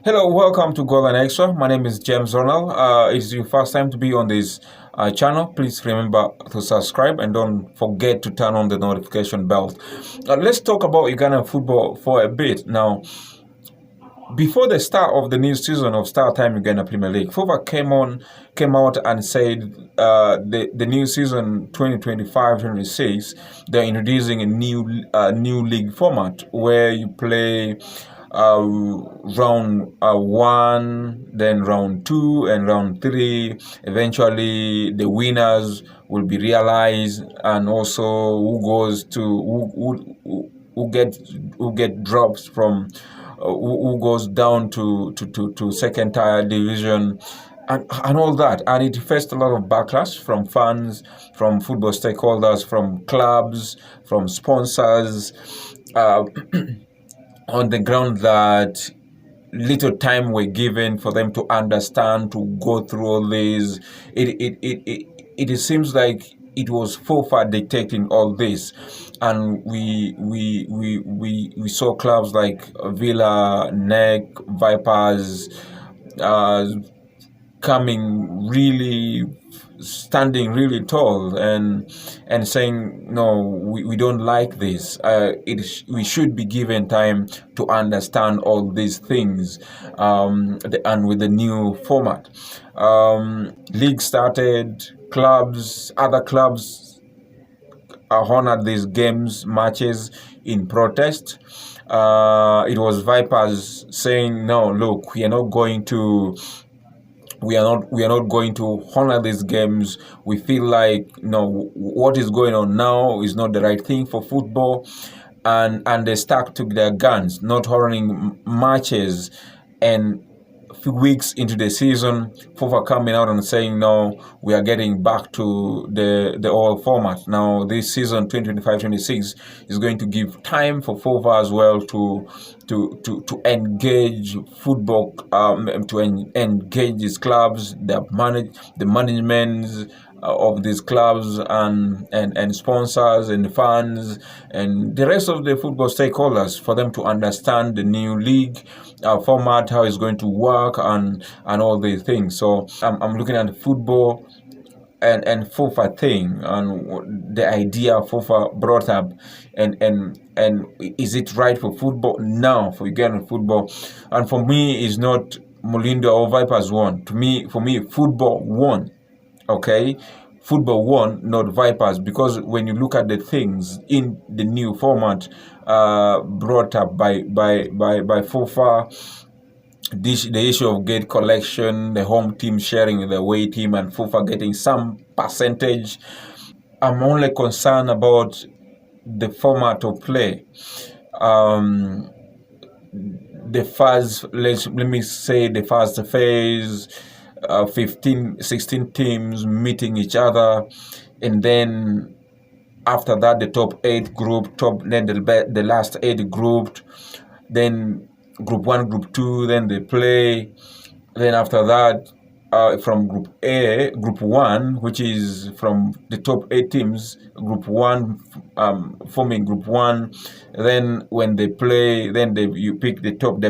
Hello, welcome to Golden Extra. My name is James Ronald. It's your first time to be on this channel. Please remember to subscribe and don't forget to turn on the notification bell. Let's talk about Ugandan football for a bit. Now, before the start of the new season of Star Time Uganda Premier League, FOFA came out and said the new season 2025-26 they're introducing a new league format where you play round one, then round two, and round three. Eventually, the winners will be realized, and also who get drops from who goes down to second tier division. And all that, and it faced a lot of backlash from fans, from football stakeholders, from clubs, from sponsors, on the ground that little time were given for them to understand, to go through all this. It seems like it was FOFA dictating all this, and we saw clubs like Villa, NEC, Vipers, standing really tall and saying no, we don't like this. We should be given time to understand all these things, and with the new format, league started. Other clubs honored these matches in protest. It was Vipers saying, no, look, we are not going to honor these games. We feel like what is going on now is not the right thing for football, and they stuck to their guns, not honoring matches. And a few weeks into the season, FOFA coming out and saying no, we are getting back to the old format. Now this season 2025-26 is going to give time for FOFA as well to engage football, to engage these clubs, the management of these clubs, and sponsors and fans and the rest of the football stakeholders, for them to understand the new league format, how it's going to work, and all these things. So I'm looking at the football and FOFA thing, and the idea FOFA brought up, and is it right for football now, for Ugandan football? And for me, it's not Mulindwa or Vipers won. For me, football won. Okay, football won, not Vipers, because when you look at the things in the new format brought up by FOFA, the issue of gate collection, the home team sharing with the away team, and FOFA getting some percentage. I'm only concerned about the format of play. The first, let me say, the first phase, 16 teams meeting each other, and then after that the top 8 group, then the last 8 grouped, then group 1, group 2, then they play. Then after that, from group 1, which is from the top 8 teams, group 1 forming group 1. Then when they play, then you pick the top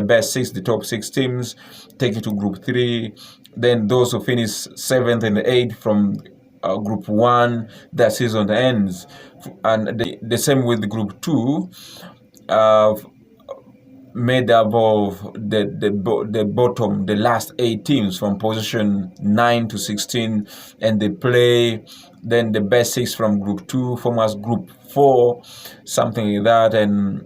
6 teams, take it to group 3. Then those who finish 7th and 8th from group 1, that season ends. And the same with group 2, made up of the bottom, the last 8 teams from position 9 to 16, and they play. Then the best 6 from group 2 form as group 4, something like that, and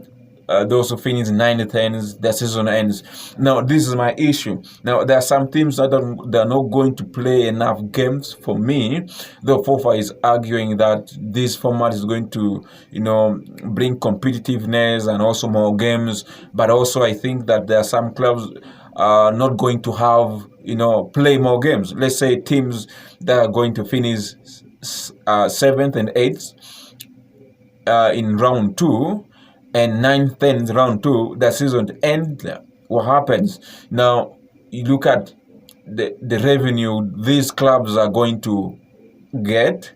those who finish 9th ends, the season ends. Now this is my issue. Now there are some teams that they're not going to play enough games for me, though FOFA is arguing that this format is going to bring competitiveness and also more games. But also I think that there are some clubs not going to have play more games. Let's say teams that are going to finish 7th and 8th in round 2, and 9th, 10th round 2, the season end. What happens now? You look at the revenue these clubs are going to get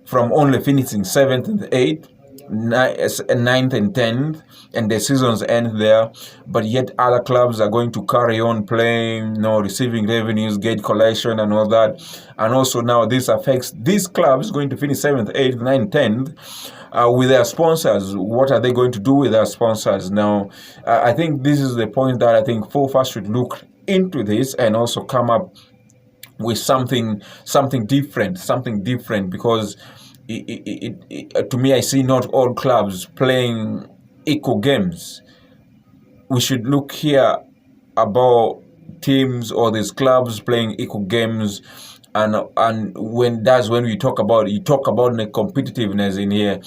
from only finishing 7th and 8th, ninth and 10th, and the seasons end there, but yet other clubs are going to carry on playing, receiving revenues, gate collection and all that. And also now this affects these clubs going to finish 7th, 8th, 9th, 10th with their sponsors. What are they going to do with their sponsors? Now, I think this is the point that I think FOFA should look into this and also come up with something different, because to me, I see not all clubs playing equal games. We should look here about teams or these clubs playing equal games, and when we talk about the competitiveness in here,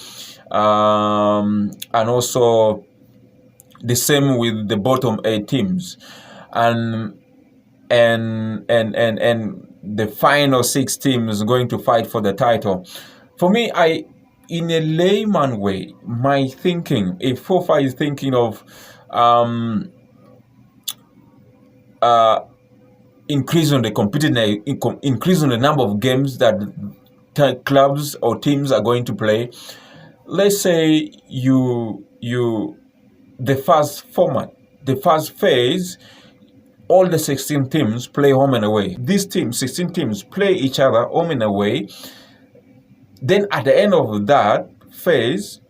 and also the same with the bottom 8 teams, and the final 6 teams going to fight for the title. For me, in a layman way, my thinking, if FOFA is thinking of increasing the competitiveness, increasing the number of games that clubs or teams are going to play, let's say the first format, the first phase, all the 16 teams play home and away. These teams, 16 teams, play each other home and away. Then at the end of that phase,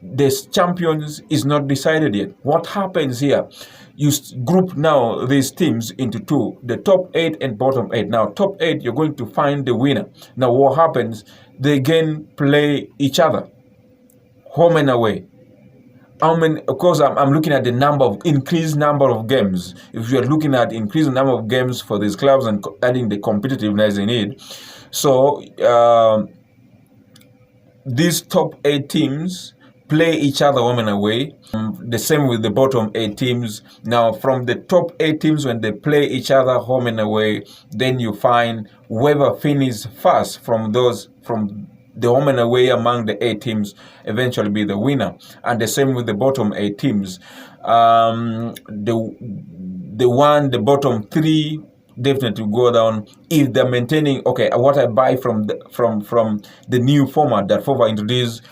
the champions is not decided yet. What happens here? You group now these teams into 2, the top 8 and bottom 8. Now, top 8, you're going to find the winner. Now, what happens? They again play each other, home and away. Of course, I'm looking at the increased number of games. If you're looking at increased number of games for these clubs and adding the competitiveness in it, so these top 8 teams play each other home and away. The same with the bottom 8 teams. Now, from the top 8 teams, when they play each other home and away, then you find whoever finishes first from the home and away among the 8 teams eventually be the winner. And the same with the bottom 8 teams. The bottom 3 definitely go down if they're maintaining. Okay, what I buy from the new format that FOFA introduced,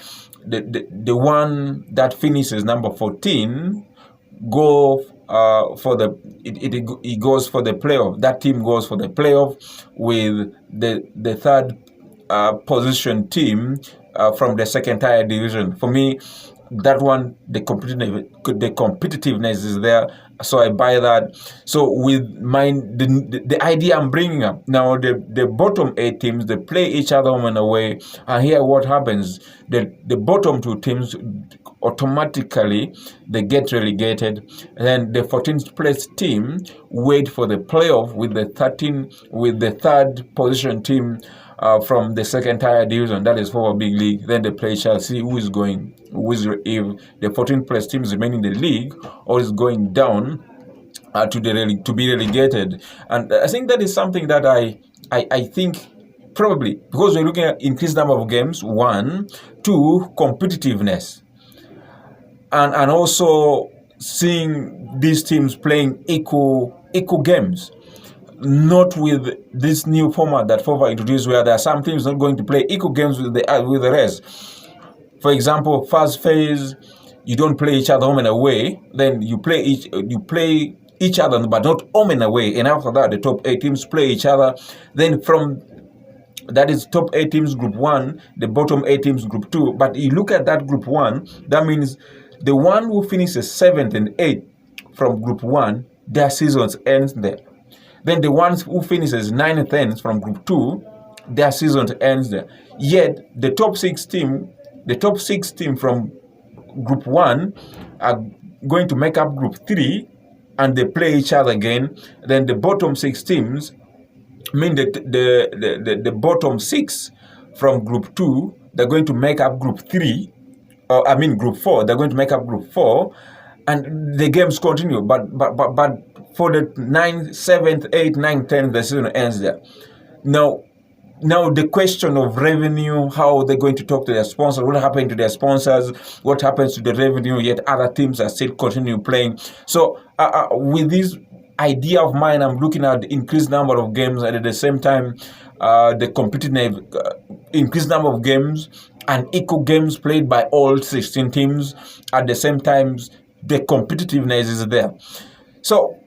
the one that finishes number 14 go for it goes for the playoff. That team goes for the playoff with the third position team from the second tier division. For me, that one, the competitiveness is there, so I buy that. So with the idea I'm bringing up now, the bottom 8 teams, they play each other home and away, and here what happens, the bottom 2 teams automatically they get relegated, and then the 14th place team wait for the playoff with the third position team from the second tier division, that is for a big league. Then the play shall see if the 14th place team is remaining in the league or is going down to be relegated. And I think that is something that I think probably, because we're looking at increased number of games, 1, 2, competitiveness, and also seeing these teams playing equal games. Not with this new format that FOFA introduced, where there are some teams not going to play equal games with the rest. For example, first phase, you don't play each other home and away. Then you play each other, but not home and away. And after that, the top 8 teams play each other. Then from that is top 8 teams group 1, the bottom 8 teams group 2. But you look at that group 1, that means the one who finishes 7th and 8th from group 1, their seasons ends there. Then the ones who finishes 9th and 10th from group 2, their season ends there. Yet the top 6 team from group 1 are going to make up group 3, and they play each other again. Then the bottom 6 teams, mean that the bottom 6 from group 2, they're going to make up group 3, group 4. They're going to make up group 4, and the games continue. But for the 9th, 7th, 8th, 9th, 10th, the season ends there. Now the question of revenue, how they're going to talk to their sponsors, what happened to their sponsors, what happens to the revenue, yet other teams are still continue playing. So with this idea of mine, I'm looking at the increased number of games, and at the same time, the competitive increased number of games and equal games played by all 16 teams. At the same time, the competitiveness is there. So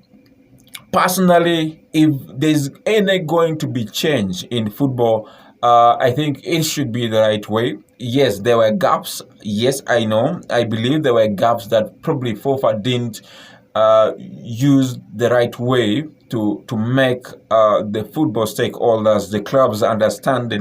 personally, if there's any going to be change in football, I think it should be the right way. Yes, there were gaps. Yes, I know. I believe there were gaps that probably FIFA didn't use the right way to make the football stakeholders, the clubs, understand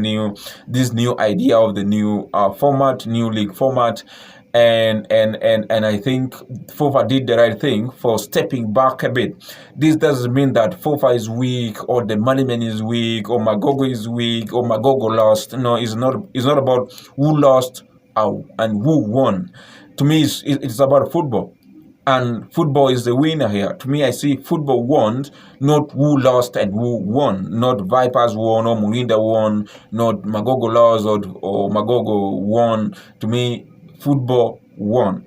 this new idea of the new format, new league format. And I think FIFA did the right thing for stepping back a bit. This doesn't mean that FIFA is weak, or the Moneyman is weak, or Magogo is weak, or Magogo lost. No, it's not. It's not about who lost and who won. To me, it's about football. And football is the winner here. To me, I see football won, not who lost and who won. Not Vipers won, or Mulindwa won, not Magogo lost, or Magogo won. To me, football won.